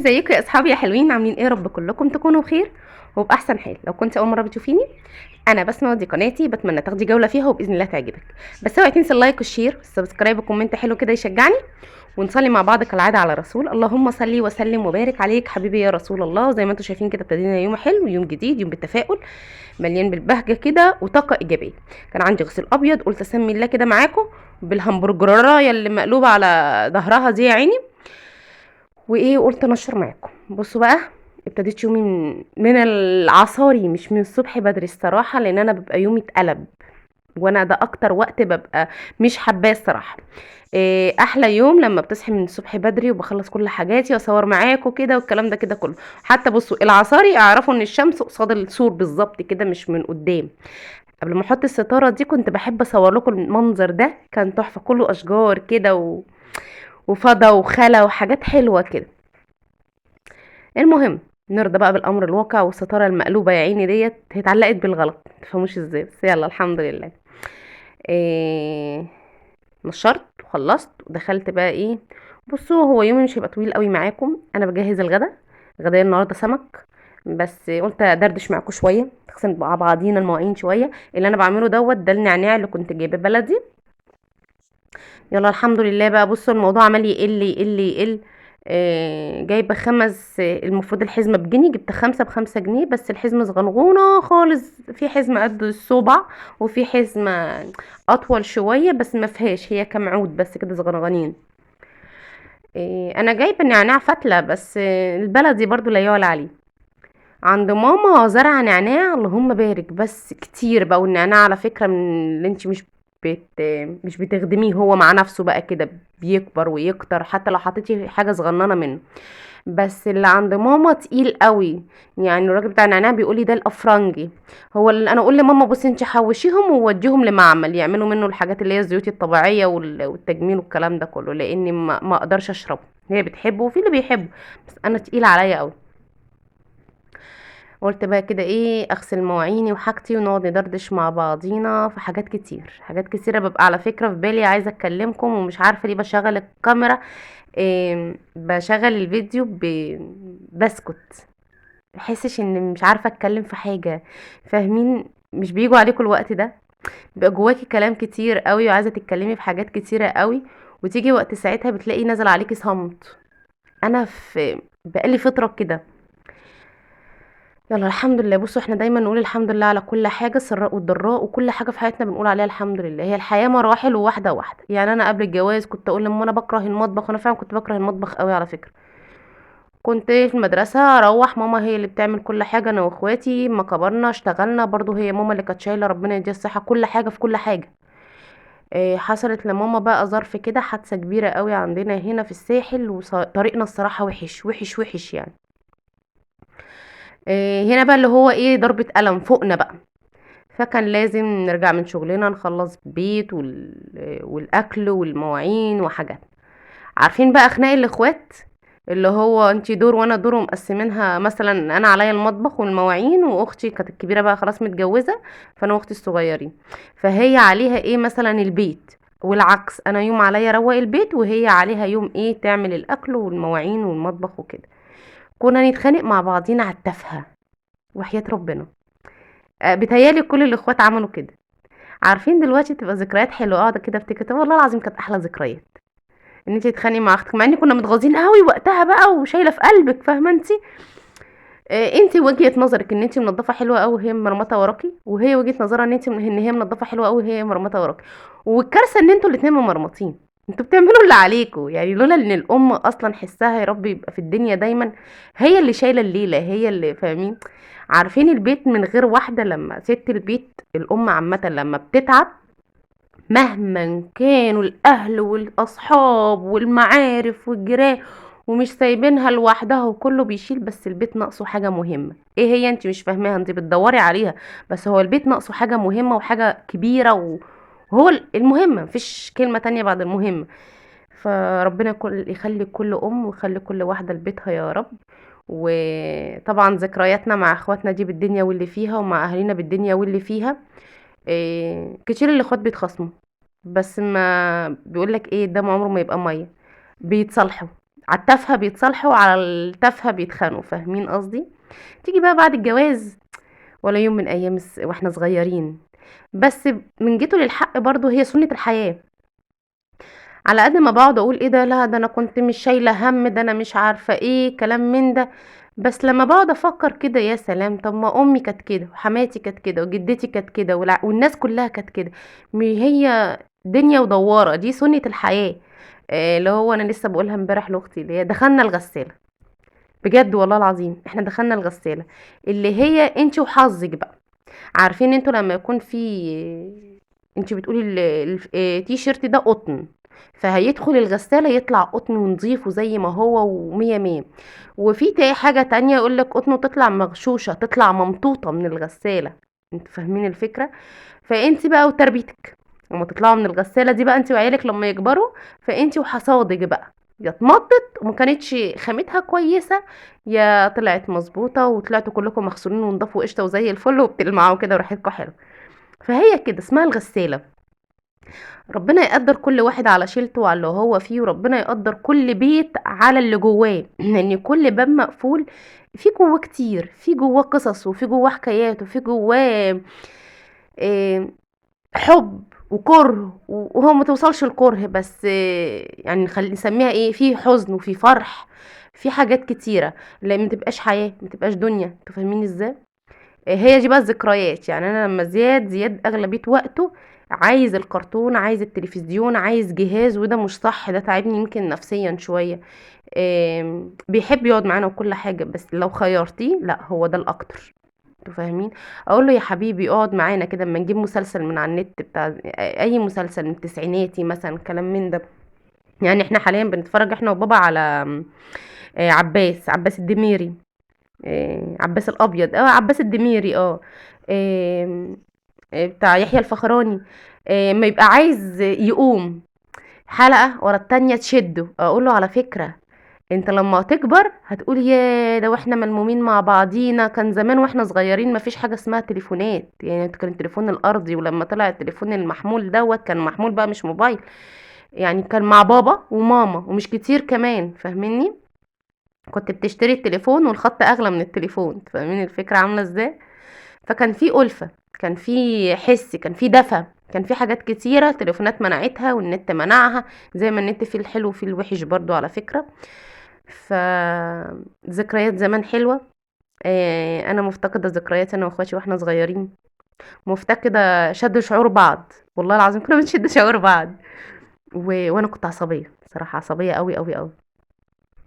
ازيكم يا اصحابي يا حلوين؟ عاملين ايه؟ رب كلكم تكونوا بخير وباحسن حال. لو كنت اول مره بتشوفيني، انا بسمه، ودي قناتي، بتمنى تاخدي جوله فيها وباذن الله تعجبك. بس اوعي تنسي اللايك والشير والسبسكرايب وكومنت حلو كده يشجعني، ونصلي مع بعض كالعاده على الرسول. اللهم صلي وسلم وبارك عليك حبيبي يا رسول الله. زي ما انتم شايفين كده ابتدينا يوم حلو، يوم جديد، يوم بالتفاؤل، مليان بالبهجه كده وطاقه ايجابيه. كان عندي غسيل ابيض، قلت اسمي الله كده معاكم بالهمبرجرايه اللي مقلوبه على ظهرها دي يا عيني، وايه قلت انشر معاكم. بصوا بقى، ابتديت يومي من العصاري، مش من الصبح بدري الصراحه، لان انا ببقى يومي اتقلب، وانا ده اكتر وقت ببقى مش حباه الصراحه. إيه احلى يوم لما بتصحي من الصبح بدري وبخلص كل حاجاتي واصور معاكم كده والكلام ده كده كله. حتى بصوا العصاري اعرفوا ان الشمس قصاد السور بالظبط كده، مش من قدام. قبل ما احط الستاره دي كنت بحب اصور لكم المنظر ده، كان تحفه، كله اشجار كده وفضا وخلا وحاجات حلوه كده. المهم، نرضى بقى بالامر الواقع، والستاره المقلوبه يا عيني ديت هي اتعلقت بالغلط، متفهموش ازاي، بس يلا الحمد لله. إيه، نشرت وخلصت ودخلت بقى ايه. بصوا، هو يومي مش هيبقى طويل قوي معاكم، انا بجهز الغدا. غدايا النهارده سمك، بس قلت ادردش معاكم شويه، نغسل مع بعضينا المواعين شويه. اللي انا بعمله دوت ده النعناع اللي كنت جايباه بلدي. يلا الحمد لله بقى. بصوا الموضوع عمال يقل يقل يقل. جايبه خمس، المفروض الحزمه بجنيه، جبت خمسه ب5 جنيه، بس الحزمه صغنغونه خالص، في حزمه قد الصبع وفي حزمه اطول شويه، بس ما فيهاش، هي كام عود بس كده صغنغانين. انا جايبه نعناع فتله، بس البلدي برضو لا يعلى عليه. عند ماما زرع نعناع اللهم بارك، بس كتير بقى. والنعناع على فكرة من اللي انت بت... مش بتخدميه، هو مع نفسه بقى كده بيكبر ويكتر، حتى لو حطيتي حاجة صغننة منه. بس اللي عند ماما تقيل قوي. يعني الراجل بتاع النعناع بيقول لي ده الافرنجي. هو اللي انا اقول لماما بصي انت حوشيهم ووديهم لمعمل يعملوا منه الحاجات اللي هي الزيوت الطبيعيه والتجميل والكلام ده كله، لاني ما اقدرش اشربه. هي بتحبه وفي اللي بيحبه، بس انا تقيل عليا قوي. قلت بقى كده ايه، اغسل مواعيني وحاجتي ونقعد ندردش مع بعضينا في حاجات كتير، حاجات كتيرة. ببقى على فكرة في بالي عايزة اكلمكم ومش عارفة ليه بشغل الكاميرا، إيه بشغل الفيديو بسكت، بحسش ان مش عارفة اتكلم في حاجة. فاهمين؟ مش بيجوا عليكم الوقت ده؟ بيبقى جواكي كلام كتير قوي وعايزة تتكلمي في حاجات كتيرة قوي، وتيجي وقت ساعتها بتلاقي نزل عليكي صمت. انا في بقالي فترة كده. يلا الحمد لله. بصوا احنا دايما نقول الحمد لله على كل حاجة، السراء والضراء، وكل حاجة في حياتنا بنقول عليها الحمد لله. هي الحياة مراحل، وواحدة واحدة. يعني انا قبل الجواز كنت اقول لما انا بكره المطبخ، وانا فعلا كنت بكره المطبخ قوي على فكرة. كنت في المدرسة اروح ماما هي اللي بتعمل كل حاجة، انا واخواتي ما كبرنا اشتغلنا برضو هي ماما اللي كانت شايلة، ربنا يديها الصحة، كل حاجة في كل حاجة. اه حصلت لماما بقى ظرف كده، حادثة كبيرة قوي عندنا هنا في الساحل، وطريقنا الصراحة وحش وحش وحش يعني. هنا بقى اللي هو ايه، ضربة قلم فوقنا بقى. فكان لازم نرجع من شغلنا نخلص بيت والاكل والمواعين وحاجات. عارفين بقى خناق الاخوات، اللي هو انتي دور وانا دور، ومقسمينها. مثلا انا عليا المطبخ والمواعين، واختي كانت الكبيره بقى خلاص متجوزه، فانا واختي الصغيرين، فهي عليها ايه مثلا البيت، والعكس انا يوم عليا اروق البيت، وهي عليها يوم ايه تعمل الاكل والمواعين والمطبخ وكده. كنا نتخانق مع بعضينا على التافهه، وحياة ربنا. بيتهيالي كل الاخوات عملوا كده. عارفين دلوقتي تبقى ذكريات حلوه، اقعد كده افتكر، طب والله العظيم كانت احلى ذكريات ان انت تتخانقي مع اختك، مع ان كنا متغاظين قوي وقتها بقى وشايله في قلبك، فاهمه انت؟ انت وجهه نظرك ان انت منضفه حلوه قوي وهي مرمطه وراكي، وهي وجهه نظرها ان هي منضفه حلوه قوي وهي مرمطه وراكي. والكارثه ان انتوا الاتنين مرمطين، انتوا بتعملوا اللي عليكوا. يعني لولا ان الام اصلا حسها يا رب يبقى في الدنيا دايما هي اللي شايله الليله، هي اللي فاهمين. عارفين البيت من غير واحده، لما ست البيت الام عامه لما بتتعب، مهما كانوا الاهل والاصحاب والمعارف والجيران ومش سايبينها لوحدها وكله بيشيل، بس البيت ناقصه حاجة مهمة. ايه هي؟ انت مش فاهماها، انت بتدوري عليها، بس هو البيت ناقصه حاجة مهمة وحاجة كبيرة، وهو المهمة، مفيش كلمة تانية بعد المهم. فربنا يخلي كل ام ويخلي كل واحدة لبيتها يا رب. وطبعا ذكرياتنا مع اخواتنا دي بالدنيا واللي فيها، ومع اهالينا بالدنيا واللي فيها. كتير الاخوات بيتخاصموا، بس ما بيقولك ايه، الدم عمره ما يبقى ميه، بيتصالحوا. على التافهه بيتصالحوا وعلى التافهه بيتخانقوا، فاهمين قصدي؟ تيجي بقى بعد الجواز ولا يوم من ايام واحنا صغيرين. بس من جيته للحق برضو هي سنة الحياة. على قد ما باقعد اقول ايه ده، لا ده انا كنت مش شايله هم، ده انا مش عارفه ايه كلام من ده، بس لما باقعد افكر كده يا سلام، طب ما امي كانت كده وحماتي كانت كده وجدتي كانت كده والناس كلها كانت كده. هي دنيا ودواره، دي سنه الحياه. اللي هو انا لسه بقولها امبارح لاختي، اللي هي دخلنا الغساله. بجد والله العظيم احنا دخلنا الغساله، اللي هي انت وحظك بقى. عارفين انتوا لما يكون في، انت بتقولي التي شيرت ده قطن، فهيدخل الغسالة يطلع قطن ونظيف وزي ما هو ومية مية. وفي حاجة تانية يقولك قطنه تطلع مغشوشة، تطلع ممطوطة من الغسالة. انتوا فاهمين الفكرة؟ فانت بقى وتربيتك لما تطلعوا من الغسالة دي بقى انت وعيالك لما يكبروا، فانت وحصادك بقى، يا اتمطت وما كانتش خامتها كويسة، يا طلعت مظبوطة وطلعتوا كلكم مغسولين ونضافوا قشطة وزي الفل وبتلمعوا كده وريحتكم حلو. فهي كده اسمها الغسالة. ربنا يقدر كل واحد على شيلته وعلى اللي هو فيه، وربنا يقدر كل بيت على اللي جواه لان كل باب مقفول في جواه كتير، في جواه قصص وفي جواه حكايات وفي جواه آه، حب وكره، وهو ما توصلش الكره بس يعني خلي نسميها ايه، في حزن وفي فرح، في حاجات كتيرة. لا ما تبقاش حياة، ما تبقاش دنيا. انتوا فاهمين ازاي؟ هي دي بقى الذكريات. يعني انا لما زياد اغلبية وقته عايز الكرتون، عايز التلفزيون، عايز جهاز، وده مش صح، ده تعبني يمكن نفسيا شوية. بيحب يقعد معانا وكل حاجة، بس لو خيرتيه لا هو ده الاكتر. انتوا فاهمين؟ اقول له يا حبيبي اقعد معانا كده اما نجيب مسلسل من على النت بتاع اي مسلسل من التسعيناتي مثلا، كلام من ده. يعني احنا حاليا بنتفرج احنا وبابا على عباس الدميري. عباس الابيض، عباس الدميري، آم، بتاع يحيى الفخراني. ما يبقى عايز يقوم حلقة ورا التانية تشده، اقول له على فكرة انت لما تكبر هتقول يا ده واحنا ملمومين مع بعضينا، كان زمان واحنا صغيرين مفيش حاجة اسمها تليفونات، يعني كان التليفون الارضي، ولما طلع التليفون المحمول دوت كان محمول بقى مش موبايل، يعني كان مع بابا وماما ومش كتير كمان، فاهميني؟ كنت بتشتري التليفون والخط اغلى من التليفون، فاهمين الفكرة عاملة ازاي؟ فكان في ألفة، كان في حس، كان في دفى، كان في حاجات كتيرة تليفونات منعتها والنت منعها، زي ما النت فيه الحلو وفيه الوحش برضو على فكرة. ذكريات زمان حلوة. انا مفتقدة ذكريات انا واخواتي واحنا صغيرين، مفتقدة شد شعور بعض. والله العظيم كنا بنشد شعور بعض. وانا كنت عصبية صراحة، عصبية قوي قوي قوي.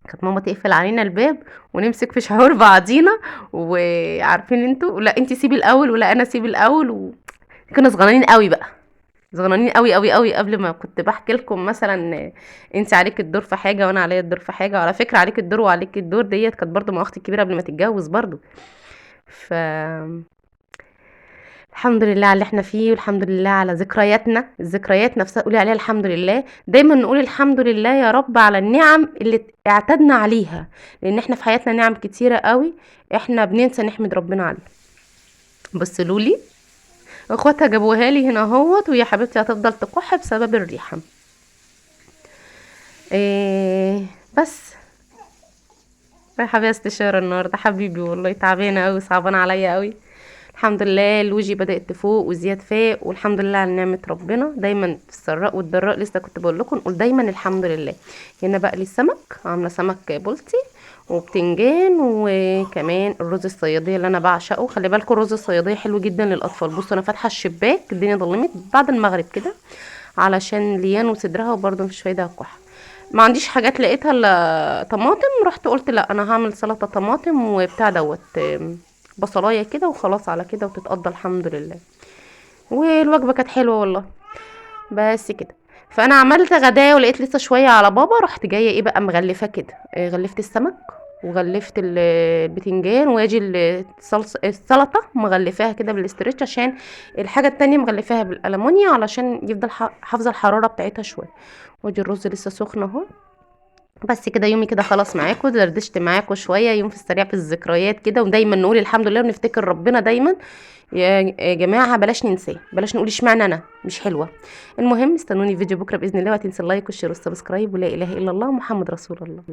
كانت ماما تقفل علينا الباب ونمسك في شعور بعضينا، وعارفين انتوا، لا انتي سيبي الاول ولا انا سيبي الاول كنا صغنانين قوي بقى، صغنانين قوي قوي قوي. قبل ما كنت بحكي لكم مثلا انت عليك الدور في حاجه وانا عليا الدور في حاجه، وعلى فكره عليك الدور وعليك الدور ديت كانت برضو مع اختي الكبيره قبل ما تتجوز برضو. ف الحمد لله على اللي احنا فيه، والحمد لله على ذكرياتنا، الذكريات نفسها قولي عليها الحمد لله. دايما نقول الحمد لله يا رب على النعم اللي اعتدنا عليها، لان احنا في حياتنا نعم كتيره قوي احنا بننسى نحمد ربنا عليها. بصوا لي اخواتها جابوها لي هنا اهوت، ويا حبيبتي هتفضل تكح بسبب الريحه. إيه بس رايحه بيها استشاره النهارده حبيبي، والله تعبانه قوي، صعبانه عليا قوي. الحمد لله لوجي بدات تفوق وزياد فاق، والحمد لله على نعمه ربنا. دايما في السراء والضراء، لسه كنت بقول لكم نقول دايما الحمد لله. هنا بقى لي السمك، عامله سمك بلطي وبتنجان، وكمان الرز الصياديه اللي انا بعشقه. خلي بالكم الرز الصياديه حلو جدا للاطفال. بصوا انا فاتحه الشباك، الدنيا ظلمت بعد المغرب كده علشان ليان وصدرها، وبرده مفيش فايده هتكح. ما عنديش حاجات لقيتها الا طماطم، رحت قلت لا انا هعمل سلطه طماطم وبتاع دوت بصلايه كده وخلاص على كده وتتقضى الحمد لله. والوجبه كانت حلوه والله. بس كده. فانا عملت غدايا ولقيت لسه شويه على بابا، رحت جايه ايه بقى مغلفه كده، غلفت السمك وغلفت البتنجان، واجي السلطه مغلفاها كده بالاسترتش، عشان الحاجه التانية مغلفاها بالالمونيا علشان يفضل حافظه الحراره بتاعتها شويه. واجي الرز لسه سخن اهو. بس كده يومي كده خلاص معاكم، دردشت معاكم شويه يوم في السريع في الذكريات كده، ودايما نقول الحمد لله ونفتكر ربنا دايما. يا جماعه بلاش ننساه، بلاش نقول اشمعنى انا مش حلوه. المهم استنوني في فيديو بكره باذن الله، وهتنسى اللايك والشير والسبسكرايب، ولا اله الا الله محمد رسول الله.